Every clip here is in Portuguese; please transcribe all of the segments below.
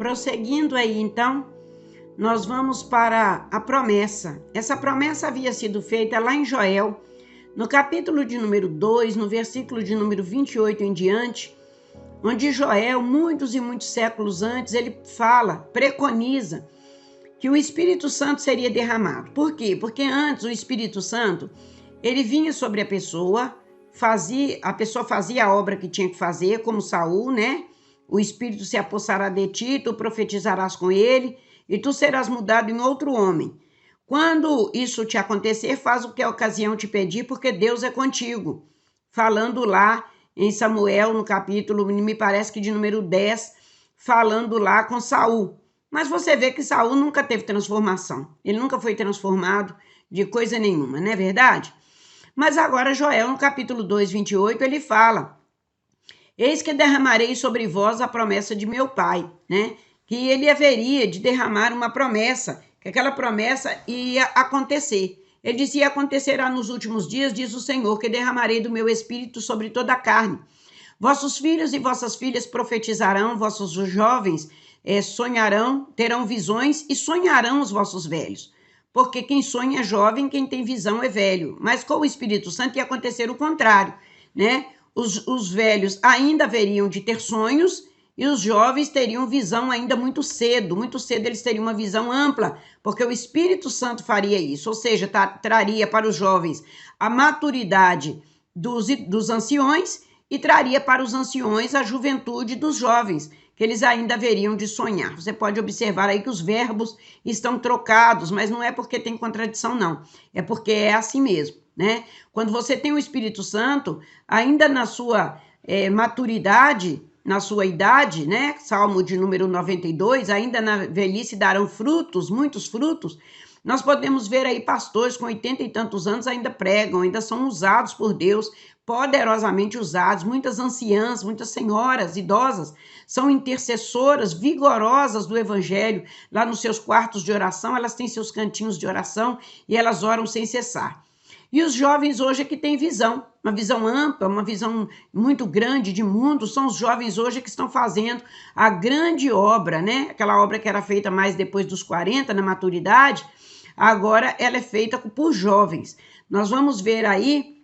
prosseguindo aí, então, nós vamos para a promessa. Essa promessa havia sido feita lá em Joel, no capítulo de número 2, no versículo de número 28 em diante, onde Joel, muitos e muitos séculos antes, ele fala, preconiza, que o Espírito Santo seria derramado. Por quê? Porque antes o Espírito Santo, ele vinha sobre a pessoa fazia a obra que tinha que fazer, como Saul, né? O Espírito se apossará de ti, tu profetizarás com ele, e tu serás mudado em outro homem. Quando isso te acontecer, faz o que a ocasião te pedir, porque Deus é contigo. Falando lá em Samuel, no capítulo, me parece que de número 10, falando lá com Saul. Mas você vê que Saul nunca teve transformação. Ele nunca foi transformado de coisa nenhuma, não é verdade? Mas agora Joel, no capítulo 2, 28, ele fala: eis que derramarei sobre vós a promessa de meu pai, né? Que ele haveria de derramar uma promessa, que aquela promessa ia acontecer. Ele dizia: acontecerá nos últimos dias, diz o Senhor, que derramarei do meu espírito sobre toda a carne. Vossos filhos e vossas filhas profetizarão, vossos jovens sonharão, terão visões e sonharão os vossos velhos. Porque quem sonha é jovem, quem tem visão é velho. Mas com o Espírito Santo ia acontecer o contrário, né? Os velhos ainda haveriam de ter sonhos e os jovens teriam visão ainda muito cedo eles teriam uma visão ampla, porque o Espírito Santo faria isso, ou seja, traria para os jovens a maturidade dos anciões e traria para os anciões a juventude dos jovens, que eles ainda haveriam de sonhar. Você pode observar aí que os verbos estão trocados, mas não é porque tem contradição, não. É porque é assim mesmo, né? Quando você tem o Espírito Santo, ainda na sua maturidade, na sua idade, né? Salmo de número 92, ainda na velhice darão frutos, muitos frutos. Nós podemos ver aí pastores com 80 e tantos anos ainda pregam, ainda são usados por Deus, poderosamente usados. Muitas anciãs, muitas senhoras idosas são intercessoras vigorosas do evangelho. Lá nos seus quartos de oração, elas têm seus cantinhos de oração e elas oram sem cessar. E os jovens hoje é que têm visão, uma visão ampla, uma visão muito grande de mundo, são os jovens hoje que estão fazendo a grande obra, né? Aquela obra que era feita mais depois dos 40, na maturidade, agora ela é feita por jovens. Nós vamos ver aí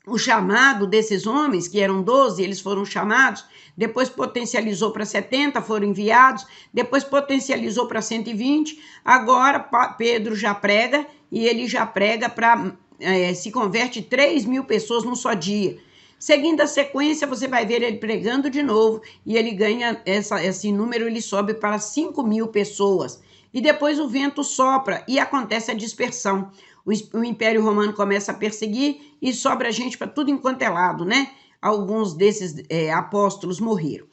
o chamado desses homens, que eram 12, eles foram chamados, depois potencializou para 70, foram enviados, depois potencializou para 120, agora Pedro já prega, e ele já prega para, se converte 3.000 pessoas num só dia. Seguindo a sequência, você vai ver ele pregando de novo, e ele ganha esse número, ele sobe para 5.000 pessoas. E depois o vento sopra e acontece a dispersão. O Império Romano começa a perseguir e sobra gente para tudo enquanto é lado, né? Alguns desses apóstolos morreram.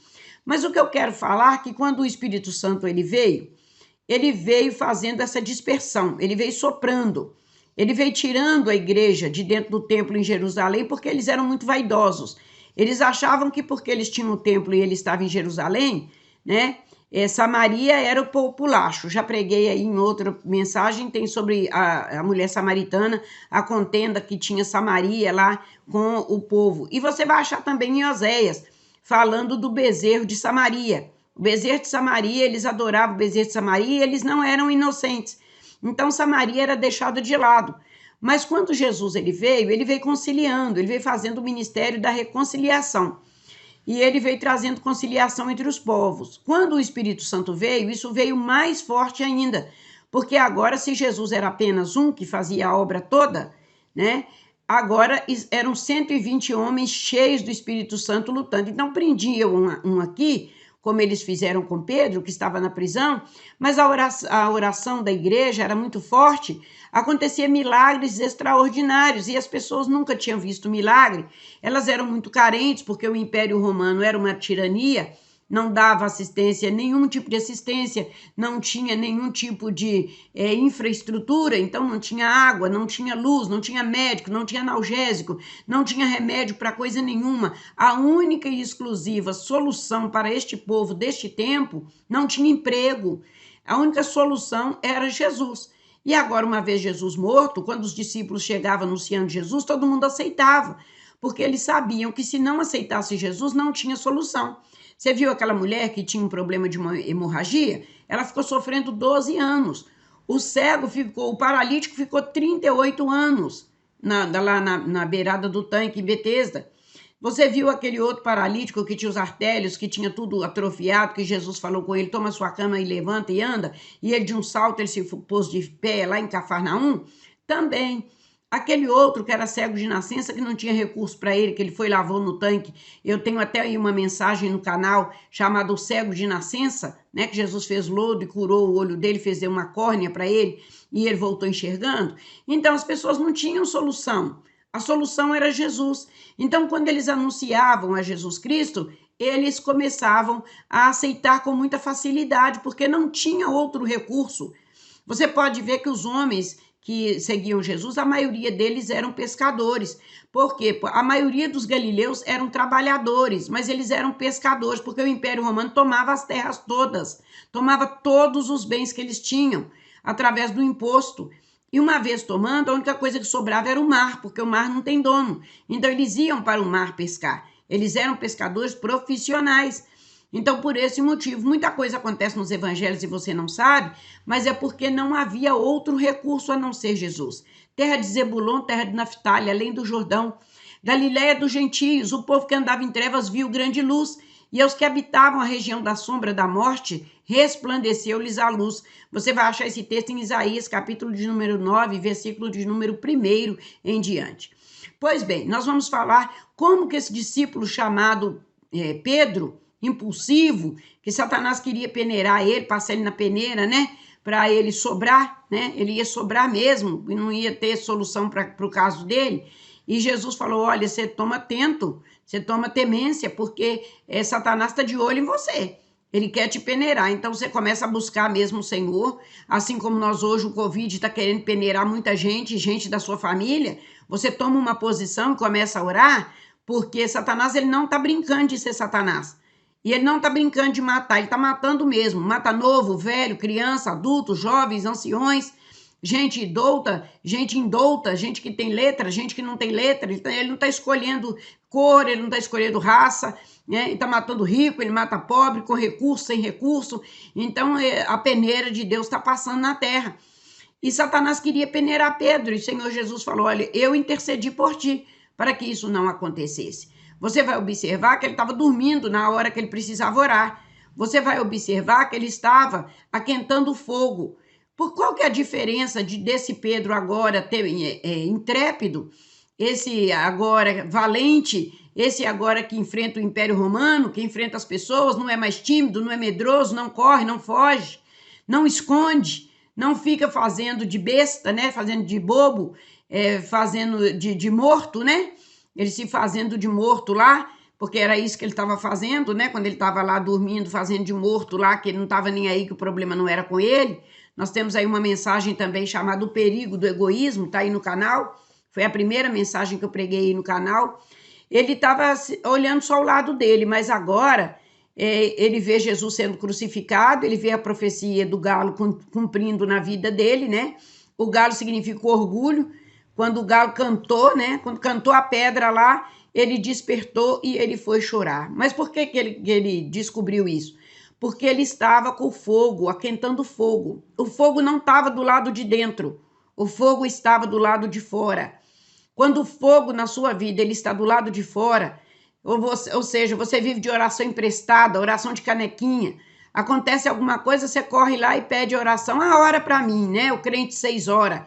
Mas o que eu quero falar é que quando o Espírito Santo ele veio fazendo essa dispersão, ele veio soprando, ele veio tirando a igreja de dentro do templo em Jerusalém porque eles eram muito vaidosos. Eles achavam que porque eles tinham o templo e ele estava em Jerusalém, né? Samaria era o populacho. Já preguei aí em outra mensagem, tem sobre a mulher samaritana, a contenda que tinha Samaria lá com o povo. E você vai achar também em Oséias, falando do bezerro de Samaria. O bezerro de Samaria, eles adoravam o bezerro de Samaria e eles não eram inocentes. Então Samaria era deixada de lado. Mas quando Jesus ele veio conciliando, ele veio fazendo o ministério da reconciliação. E ele veio trazendo conciliação entre os povos. Quando o Espírito Santo veio, isso veio mais forte ainda. Porque agora, se Jesus era apenas um que fazia a obra toda, né? Agora eram 120 homens cheios do Espírito Santo lutando. Então prendiam um aqui, como eles fizeram com Pedro, que estava na prisão, mas a oração da igreja era muito forte, acontecia milagres extraordinários, e as pessoas nunca tinham visto milagre, elas eram muito carentes, porque o Império Romano era uma tirania, não dava assistência, nenhum tipo de assistência, não tinha nenhum tipo de infraestrutura, então não tinha água, não tinha luz, não tinha médico, não tinha analgésico, não tinha remédio para coisa nenhuma. A única e exclusiva solução para este povo deste tempo não tinha emprego. A única solução era Jesus. E agora, uma vez Jesus morto, quando os discípulos chegavam anunciando Jesus, todo mundo aceitava, porque eles sabiam que se não aceitasse Jesus, não tinha solução. Você viu aquela mulher que tinha um problema de uma hemorragia? Ela ficou sofrendo 12 anos. O paralítico ficou 38 anos lá na beirada do tanque em Betesda. Você viu aquele outro paralítico que tinha os artérios, que tinha tudo atrofiado, que Jesus falou com ele, toma sua cama e levanta e anda, e ele de um salto ele se pôs de pé lá em Cafarnaum? Também. Aquele outro que era cego de nascença, que não tinha recurso para ele, que ele foi e lavou no tanque. Eu tenho até aí uma mensagem no canal chamada O Cego de Nascença, né? Que Jesus fez lodo e curou o olho dele, fez uma córnea para ele e ele voltou enxergando. Então as pessoas não tinham solução. A solução era Jesus. Então, quando eles anunciavam a Jesus Cristo, eles começavam a aceitar com muita facilidade, porque não tinha outro recurso. Você pode ver que os homens que seguiam Jesus, a maioria deles eram pescadores. Por quê? A maioria dos galileus eram trabalhadores, mas eles eram pescadores, porque o Império Romano tomava as terras todas, tomava todos os bens que eles tinham, através do imposto. E uma vez tomando, a única coisa que sobrava era o mar, porque o mar não tem dono. Então eles iam para o mar pescar. Eles eram pescadores profissionais. Então, por esse motivo, muita coisa acontece nos evangelhos e você não sabe, mas é porque não havia outro recurso a não ser Jesus. Terra de Zebulon, terra de Naftali, além do Jordão. Galiléia dos gentios, o povo que andava em trevas viu grande luz, e aos que habitavam a região da sombra da morte, resplandeceu-lhes a luz. Você vai achar esse texto em Isaías, capítulo de número 9, versículo de número 1 em diante. Pois bem, nós vamos falar como que esse discípulo chamado Pedro, impulsivo, que Satanás queria peneirar ele, passar ele na peneira, né? Para ele sobrar, né? Ele ia sobrar mesmo e não ia ter solução para o caso dele. E Jesus falou: olha, você toma atento, você toma temência, porque Satanás está de olho em você. Ele quer te peneirar. Então você começa a buscar mesmo o Senhor, assim como nós hoje, o Covid está querendo peneirar muita gente da sua família. Você toma uma posição e começa a orar, porque Satanás ele não está brincando de ser Satanás. E ele não está brincando de matar, ele está matando mesmo. Mata novo, velho, criança, adulto, jovens, anciões, gente indouta, gente que tem letra, gente que não tem letra. Ele não está escolhendo cor, ele não está escolhendo raça, né? Ele está matando rico, ele mata pobre, com recurso, sem recurso. Então a peneira de Deus está passando na terra. E Satanás queria peneirar Pedro, e o Senhor Jesus falou: olha, eu intercedi por ti, para que isso não acontecesse. Você vai observar que ele estava dormindo na hora que ele precisava orar. Você vai observar que ele estava aquentando o fogo. Por qual que é a diferença desse Pedro agora intrépido, esse agora valente, esse agora que enfrenta o Império Romano, que enfrenta as pessoas, não é mais tímido, não é medroso, não corre, não foge, não esconde, não fica fazendo de besta, né? Fazendo de bobo, fazendo de morto, né? Ele se fazendo de morto lá, porque era isso que ele estava fazendo, né? Quando ele estava lá dormindo, fazendo de morto lá, que ele não estava nem aí, que o problema não era com ele. Nós temos aí uma mensagem também chamada O Perigo do Egoísmo, tá aí no canal. Foi a primeira mensagem que eu preguei aí no canal. Ele estava olhando só o lado dele, mas agora ele vê Jesus sendo crucificado, ele vê a profecia do galo cumprindo na vida dele, né? O galo significa orgulho. Quando o galo cantou, né? Quando cantou a pedra lá, ele despertou e ele foi chorar. Mas por que ele descobriu isso? Porque ele estava com o fogo, aquentando o fogo. O fogo não estava do lado de dentro, o fogo estava do lado de fora. Quando o fogo na sua vida ele está do lado de fora, ou seja, você vive de oração emprestada, oração de canequinha, acontece alguma coisa, você corre lá e pede oração, ora para mim, né? O crente 6 horas.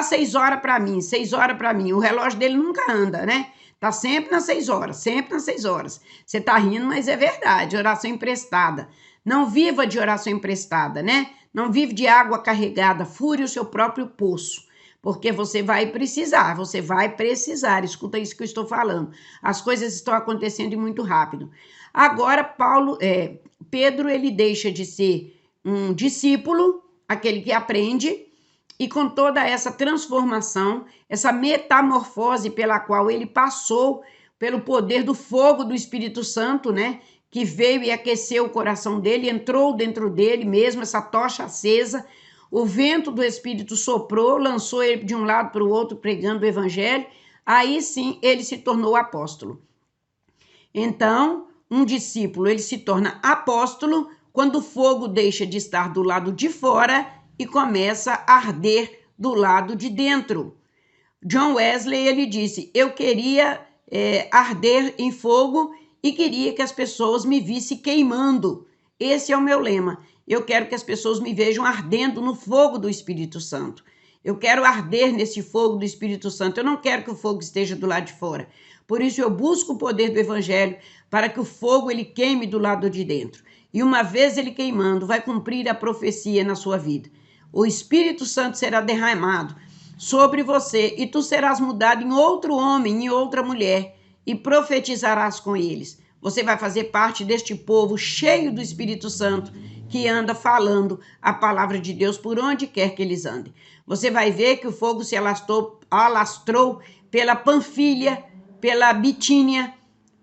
6 horas para mim, 6 horas para mim. O relógio dele nunca anda, né? Tá sempre nas 6 horas, sempre nas 6 horas. Você tá rindo, mas é verdade, oração emprestada. Não viva de oração emprestada, né? Não vive de água carregada, fure o seu próprio poço, porque você vai precisar, escuta isso que eu estou falando. As coisas estão acontecendo muito rápido. Agora, Pedro, ele deixa de ser um discípulo, aquele que aprende, e com toda essa transformação, essa metamorfose pela qual ele passou, pelo poder do fogo do Espírito Santo, né? Que veio e aqueceu o coração dele, entrou dentro dele mesmo, essa tocha acesa, o vento do Espírito soprou, lançou ele de um lado para o outro, pregando o evangelho, aí sim ele se tornou apóstolo. Então, um discípulo ele se torna apóstolo quando o fogo deixa de estar do lado de fora e começa a arder do lado de dentro. John Wesley ele disse: eu queria arder em fogo e queria que as pessoas me vissem queimando. Esse é o meu lema. Eu quero que as pessoas me vejam ardendo no fogo do Espírito Santo. Eu quero arder nesse fogo do Espírito Santo. Eu não quero que o fogo esteja do lado de fora. Por isso eu busco o poder do Evangelho para que o fogo ele queime do lado de dentro. E uma vez ele queimando, vai cumprir a profecia na sua vida. O Espírito Santo será derramado sobre você e tu serás mudado em outro homem, em outra mulher e profetizarás com eles. Você vai fazer parte deste povo cheio do Espírito Santo que anda falando a palavra de Deus por onde quer que eles andem. Você vai ver que o fogo se alastrou pela Panfilha, pela Bitínia,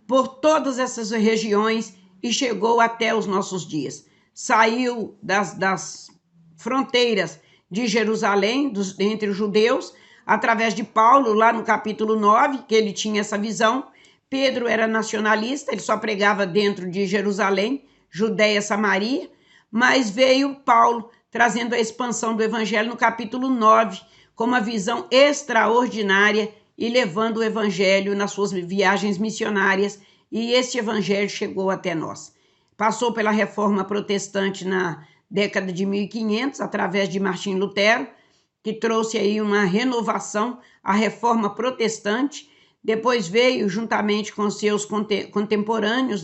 por todas essas regiões e chegou até os nossos dias. Saiu das fronteiras de Jerusalém, entre os judeus, através de Paulo, lá no capítulo 9, que ele tinha essa visão. Pedro era nacionalista, ele só pregava dentro de Jerusalém, Judéia, Samaria, mas veio Paulo trazendo a expansão do evangelho no capítulo 9, com uma visão extraordinária e levando o evangelho nas suas viagens missionárias, e este evangelho chegou até nós. Passou pela reforma protestante na década de 1500, através de Martim Lutero, que trouxe aí uma renovação, a reforma protestante. Depois veio, juntamente com seus contemporâneos,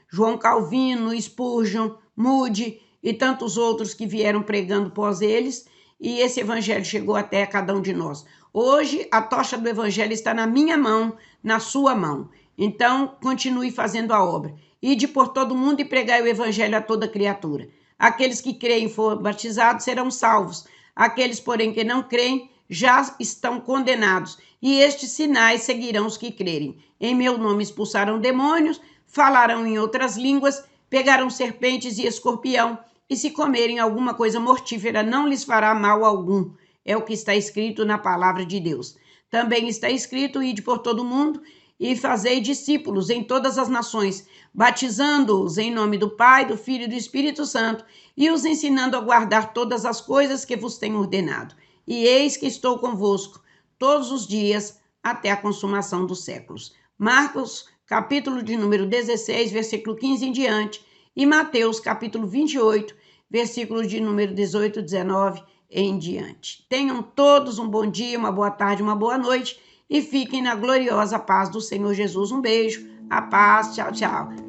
João Calvino, Spurgeon, Moody e tantos outros que vieram pregando pós eles, e esse evangelho chegou até cada um de nós. Hoje, a tocha do evangelho está na minha mão, na sua mão. Então, continue fazendo a obra. Ide por todo mundo e pregai o evangelho a toda criatura. Aqueles que creem e forem batizados serão salvos. Aqueles, porém, que não creem, já estão condenados. E estes sinais seguirão os que crerem. Em meu nome expulsarão demônios, falarão em outras línguas, pegarão serpentes e escorpião, e se comerem alguma coisa mortífera, não lhes fará mal algum. É o que está escrito na palavra de Deus. Também está escrito: ide por todo mundo e fazei discípulos em todas as nações, batizando-os em nome do Pai, do Filho e do Espírito Santo, e os ensinando a guardar todas as coisas que vos tenho ordenado. E eis que estou convosco todos os dias até a consumação dos séculos. Marcos, capítulo de número 16, versículo 15 em diante, e Mateus, capítulo 28, versículo de número 18, 19 em diante. Tenham todos um bom dia, uma boa tarde, uma boa noite, e fiquem na gloriosa paz do Senhor Jesus. Um beijo, a paz, tchau, tchau.